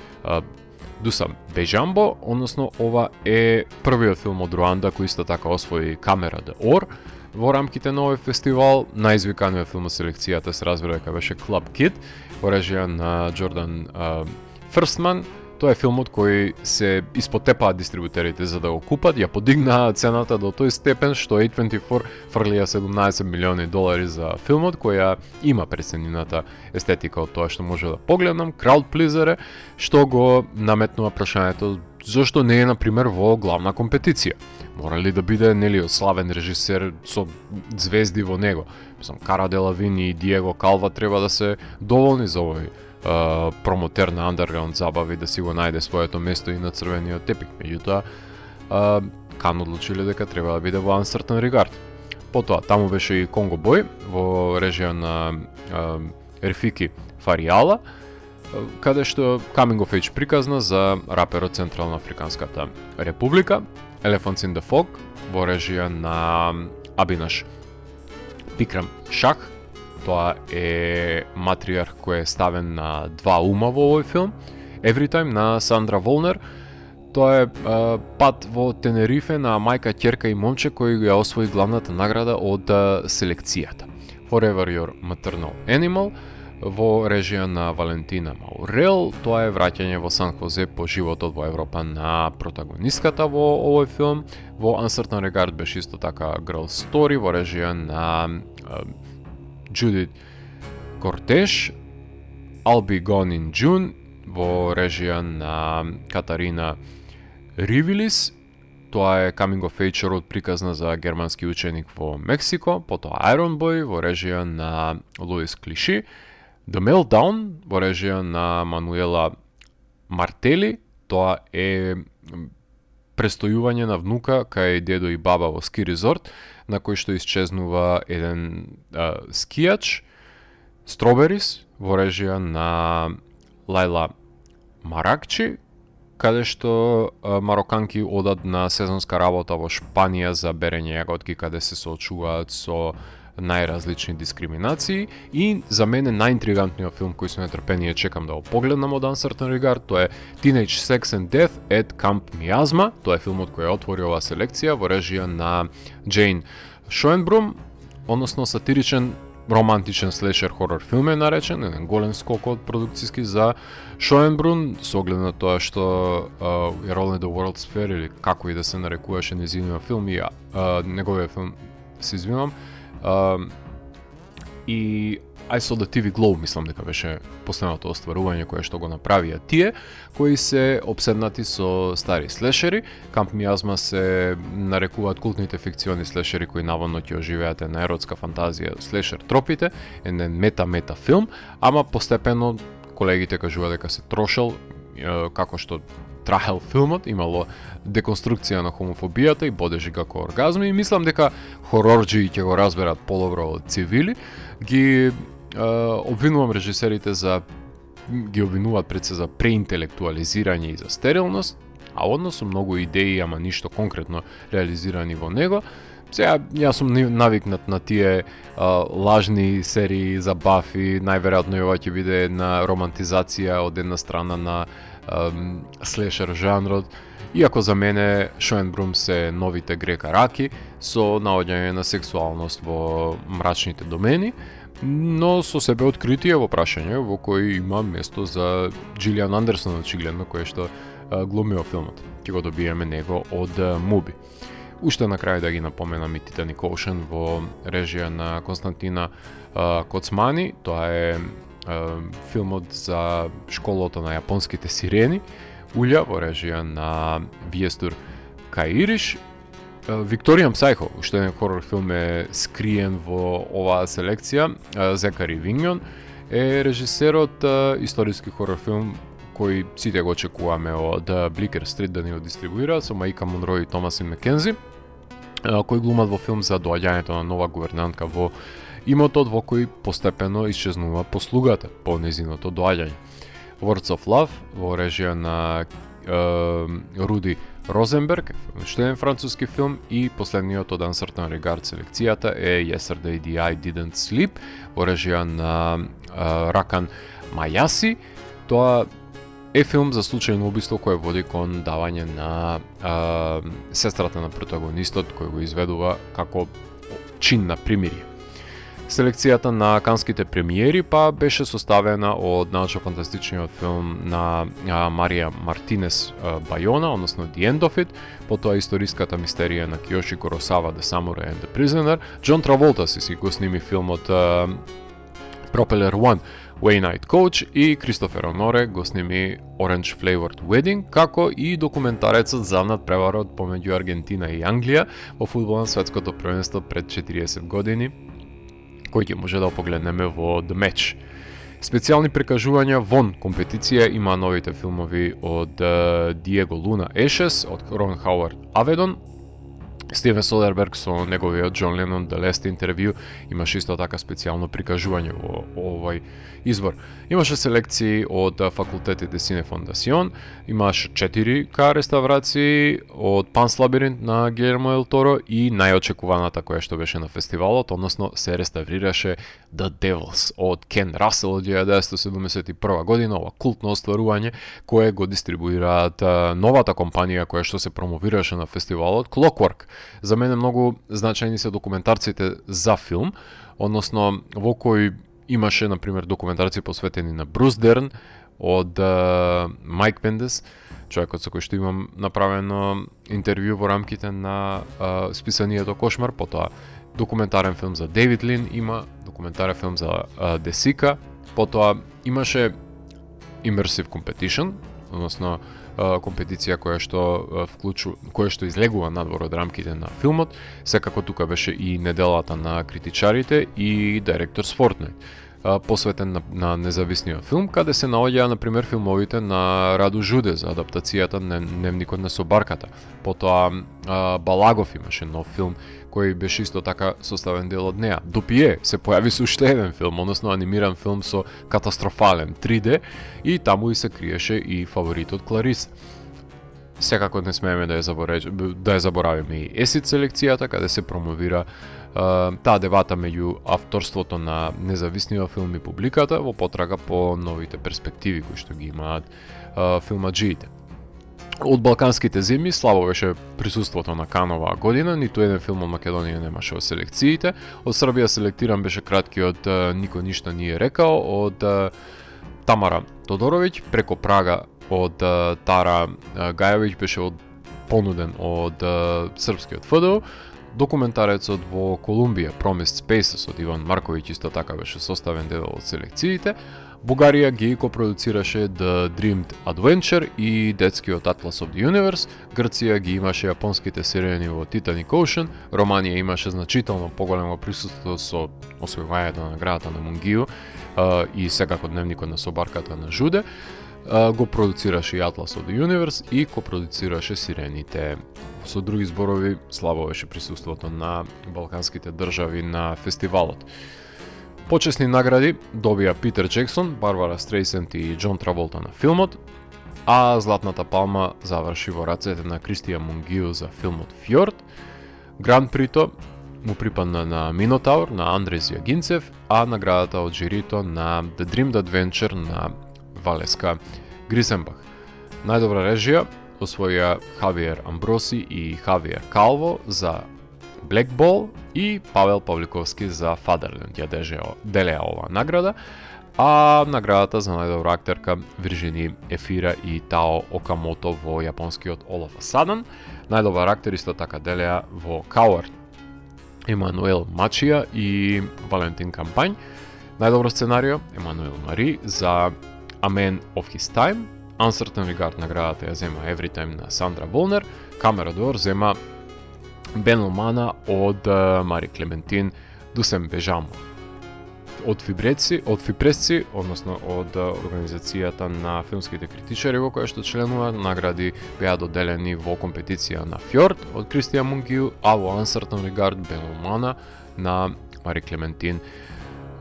Дуса Бежамбо, односно ова е првиот филм од Руанда кој исто така освои Камера де Ор во рамките на овој фестивал. Најизвиканиот филм од селекцијата се разбира дека беше Club Kid во режија на Джордан Фрстман. Тоа е филмот кој се испотепаат дистрибутерите за да го купат, ја подигнаа цената до тој степен што A24 фрлија $17 милиони за филмот, која има преценината естетика од тоа што може да погледнам. Crowd Pleaser, што го наметнува прашањето зошто не е на пример во главна компетиција. Мора ли да биде нели славен режисер со звезди во него? Мислам, Кара Делавини и Диего Калва треба да се доволни за овој промотер на андерграунд забави да си го најде своето место и на црвениот тепик. Меѓутоа, Кан одлучиле дека треба да биде во Uncertain Regard. Потоа, таму беше и Конго Бој во режија на Рефики Фариала, каде што Coming of Age приказна за раперот Централна Африканската република. Elephants in the Fog во режија на Абинаш Пикрам Шах. Тоа е матријарх кој е ставен на два ума во овој филм. Everytime на Сандра Волнер. Тоа е пат во Тенерифе на мајка, ќерка и момче кој ја освои главната награда од селекцијата. Forever Your Maternal Animal во режија на Валентина Маурел. Тоа е враќање во Сан Хозе по животот во Европа на протагонистката во овој филм. Во Uncertain Regard беше исто така Girl Story во режија на Judith Кортеш. I'll Be Gone in June во режија на Катарина Ривилис. Тоа е Coming of Age род приказна за германски ученик во Мексико. Потоа Iron Boy во режија на Луис Клиши. The Meltdown во режија на Мануела Мартели. Тоа е престојување на внука кај дедо и баба во ски резорт, на кој што исчезнува еден скијач. Strawberries во режија на Лајла Маракчи, каде што мароканки одат на сезонска работа во Шпанија за берење јаготки, каде се соочуваат со најразлични дискриминации. И за мене најинтригантниот филм кој со нетрпение чекам да го погледнам од Uncertain Regard, тоа е Teenage Sex and Death at Camp Miasma. Тоа е филмот кој отвори оваа селекција во режија на Джейн Шоенбрум, односно сатиричен романтичен слешер хорор филм е наречен, еден голем скок од продукциски за Шоенбрун, со оглед на тоа што Roll in the World's Fair, или како и да се нарекуваше нејзиниот филм, и неговиот филм, се извинувам, и I Saw the TV Glow, мислам дека беше последното остварување кое што го направија тие, кои се обседнати со стари слешери. Камп Миазма се нарекуваат култните фикциони слешери кои наводно ќе оживеат на еротска фантазија слешер тропите, еден мета филм, ама постепено колегите кажуваат дека се трошел, како што траел филмот, имало деконструкција на хомофобијата и бодежи како оргазми, и мислам дека хорорџи ќе го разберат подобро од цивили. Ги обвинувам режисерите ги обвинуваат пред се за преинтелектуализирање и за стерилност, а односно многу идеи, ама ништо конкретно реализирани во него. Сега, јас сум навикнат на тие лажни серии за Бафи, најверојатно и ова ќе биде една романтизација од една страна на слешер жанрот, иако за мене Шоенбрум се новите Грека Раки со наоѓање на сексуалност во мрачните домени, но со себе откритие во прашање во кој има место за Джилиан Андерсон очигледно, кој што глуми во филмот. Ќе го добиеме него од Муби. Уште на крај да ги напоменам и Titanic Ocean во режија на Константина Коцмани. Тоа е филмот за школото на јапонските сирени, Улја во режија на Виестур Каириш. Викторијан Псајхо, уште еден хорор филм е скриен во оваа селекција. Зекари Вињон е режисерот, историски хорор филм кој сите го очекуваме од Бликер Стрит да ни го дистрибуира, со Маика Монро и Томасин Маккензи, кои глумат во филм за доаѓањето на нова гувернантка во имотот во кој постепено исчезнува послугата по незиното доаѓање. Words of Love во режија на Руди Розенберг, уште еден француски филм, и последниот од Uncertain Regard селекцијата е Yesterday the I Didn't Sleep во режија на Ракан Мајаси. Тоа е филм за случајно убиство кој води кон давање на сестрата на протагонистот, кој го изведува како чин на примирие. Селекцијата на канските премиери па беше составена од научно-фантастичниот филм на Марија Мартинес Бајона, односно The End of It, потоа историската мистерија на Киоши Куросава The Samurai and the Prisoner. Џон Траволта си го сними филмот Propeller One Way Night Coach и Кристофер Оноре го сними Orange Flavored Wedding, како и документарецот за надпреварот помеѓу Аргентина и Англија во фудбал на светското првенство пред 40 години, кој ќе може да погледнеме во The Match. Специјални прикажувања вон компетиција има новите филмови од Диего Луна Ешес, од Рон Хауард Аведон, Стивен Содерберг со неговиот Џон Ленон The Last Interview, имаше исто така специјално прикажување во овој избор. Имаше селекции од Факултете де Сине Фондасион, имаше 4К реставрации од Панс Лабиринт на Гилермо Дел Торо и најочекуваната која што беше на фестивалот, односно се реставрираше The Devils од Кен Расел од 1971 година, ова култно остварување кое го дистрибуираат новата компанија која што се промовираше на фестивалот, Clockwork. За мене многу значајни се документарците за филм, односно во кој имаше, например, документарци посветени на Брус Дерн од Майк Пендес, човекот со кој што имам направено интервју во рамките на списанието Кошмар, потоа документарен филм за Дейвид Лин има, документарен филм за Десика, потоа имаше Immersive Competition, односно компетиција која што излегува надвор од рамките на филмот. Секако тука беше и неделата на критичарите и Director's Fortnight, посветен на независниот филм, каде се наоѓаа на пример филмовите на Раду Жуде за адаптацијата на Дневникот на собарката. Потоа Балагов имаше нов филм кој беше исто така составен дел од неа. Допие се појави со уште еден филм, односно анимиран филм со катастрофален 3D и таму и се криеше и фаворитот Клариса. Секако не смееме да ја заборавиме и Есид селекцијата, каде се промовира таа дебата меѓу авторството на независниот филм и публиката во потрага по новите перспективи кои што ги имаат филмаджиите. Од балканските земји слабо беше присуството на Кан оваа година, ниту еден филм од Македонија немаше во селекциите. Од Србија селектиран беше краткиот Никој ништо не е рекао од Тамара Тодоровиќ, преко Прага од Тара Гајовиќ беше понуден од српскиот ФДО. Документарецот во Колумбија Promised Spaces од Иван Марковиќ исто така беше составен дел од селекциите. Бугарија ги копродуцираше The Dreamed Adventure и детскиот Atlas of the Universe, Грција ги имаше јапонските сирени во Titanic Ocean, Романија имаше значително поголемо присуство со освојувањето на наградата на Мунгију и секако Дневникот на собарката на Жуде, го продуцираше и Atlas of the Universe и копродуцираше сирените. Со други зборови, слабо беше присуството на балканските држави на фестивалот. Почесни награди добија Питер Джексон, Барбара Стрейсенд и Џон Траволта на филмот, а Златната палма заврши во рацете на Кристијан Мунгију за филмот Фјорд. Гран Прито му припадна на Минотаур на Андрес Јагинцев, а наградата од жирито на The Dreamed Adventure на Валеска Гризенбах. Најдобра режија освоија Хавиер Амброси и Хавиер Калво за Black Ball и Павел Павликовски за Fatherland ја делеа оваа награда, а наградата за најдобра актерка Виржини Ефира и Тао Окамото во јапонскиот All of a Sudden. Најдобар актер исто така делеа во Coward Емануел Мачија и Валентин Кампањ. Најдобро сценарио Емануел Мари за A Man of His Time. Uncertain Regard наградата ја зема Everytime на Сандра Волнер. Камера д'Ор зема Бен Ломана од Мари Клементин Дусем Бежамо. Од Фипресци, односно од организацијата на филмските критичари во која што членува, награди беа доделени во компетиција на Фјорд од Кристијан Мунгиу, а во Uncertain Regard Бен Ломана на Мари Клементин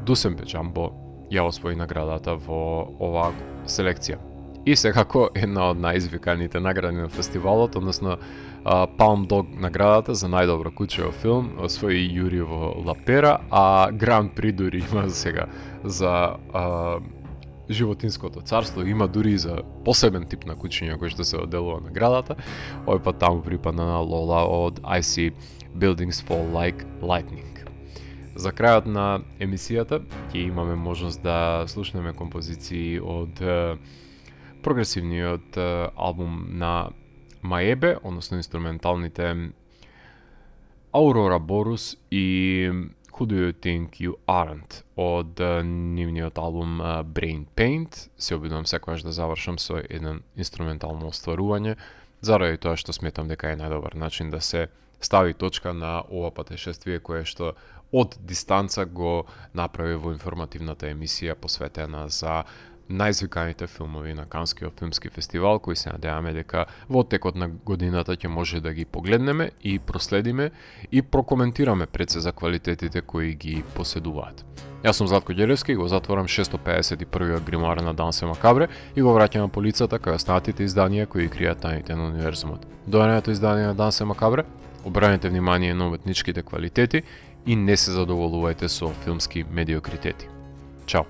Дусем Бежамбо ја освои наградата во оваа селекција. И секако една од најизвиканите награди на фестивалот, односно Palm Dog наградата за најдобро кучево филм освои Јуриево Лапера, а Гран При дури има сега за Животинското царство, има дури и за посебен тип на кучиња кој што се оделува наградата. Овој пат таму припадна на Лола од I See Buildings Fall Like Lightning. За крајот на емисијата ќе имаме можност да слушнеме композиции од прогресивниот албум на Маебе, односно инструменталните Aurora Boreas и Who Do You Think You Aren't од нивниот албум Brain Paint. Се обидувам секогаш да завршам со еден инструментално остварување, заради тоа што сметам дека е најдобар начин да се стави точка на ова патешествие кое што од дистанца го направи во информативната емисија посветена за најзвиканите филмови на Канскиот филмски фестивал, кои се надеваме дека во текот на годината ќе може да ги погледнеме и проследиме и прокоментираме пред се за квалитетите кои ги поседуваат. Јас сум Златко Ѓеревски, го затворам 651-иот гримуар на Дансе Макабре и го враќам на полицата кај останатите изданија кои кријат тајните на универзумот. До наредното издание на Дансе Макабре, обрнете внимание на уметничките квалитети и не се задоволувајте со филмски медиокритети. Чао!